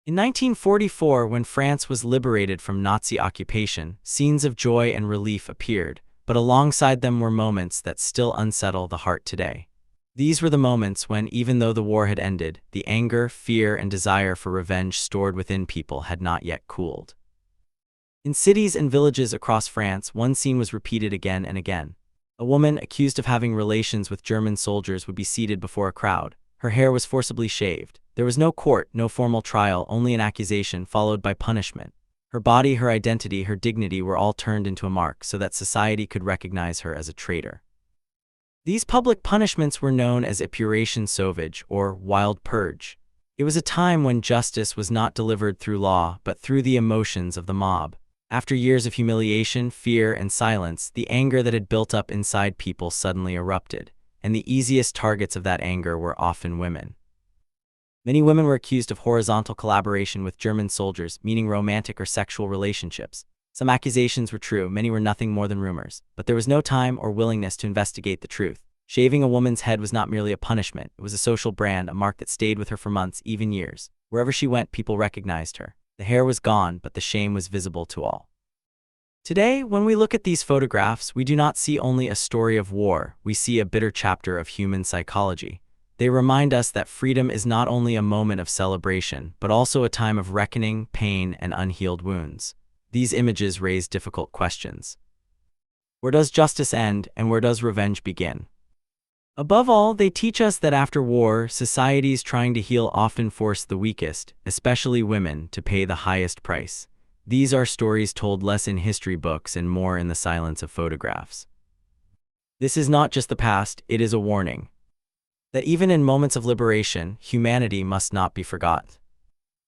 In 1944, when France was liberated from Nazi occupation, scenes of joy and relief appeared, but alongside them were moments that still unsettle the heart today. These were the moments when, even though the war had ended, the anger, fear, and desire for revenge stored within people had not yet cooled. In cities and villages across France, one scene was repeated again and again. A woman accused of having relations with German soldiers would be seated before a crowd. Her hair was forcibly shaved. There was no court, no formal trial, only an accusation followed by punishment. Her body, her identity, her dignity were all turned into a mark so that society could recognize her as a traitor. These public punishments were known as épuration sauvage, or wild purge. It was a time when justice was not delivered through law, but through the emotions of the mob. After years of humiliation, fear, and silence, the anger that had built up inside people suddenly erupted, and the easiest targets of that anger were often women. Many women were accused of horizontal collaboration with German soldiers, meaning romantic or sexual relationships. Some accusations were true, many were nothing more than rumors, but there was no time or willingness to investigate the truth. Shaving a woman's head was not merely a punishment, it was a social brand, a mark that stayed with her for months, even years. Wherever she went, people recognized her. The hair was gone, but the shame was visible to all. Today, when we look at these photographs, we do not see only a story of war, we see a bitter chapter of human psychology. They remind us that freedom is not only a moment of celebration, but also a time of reckoning, pain, and unhealed wounds. These images raise difficult questions. Where does justice end, and where does revenge begin? Above all, they teach us that after war, societies trying to heal often force the weakest, especially women, to pay the highest price. These are stories told less in history books and more in the silence of photographs. This is not just the past, it is a warning that even in moments of liberation, humanity must not be forgotten.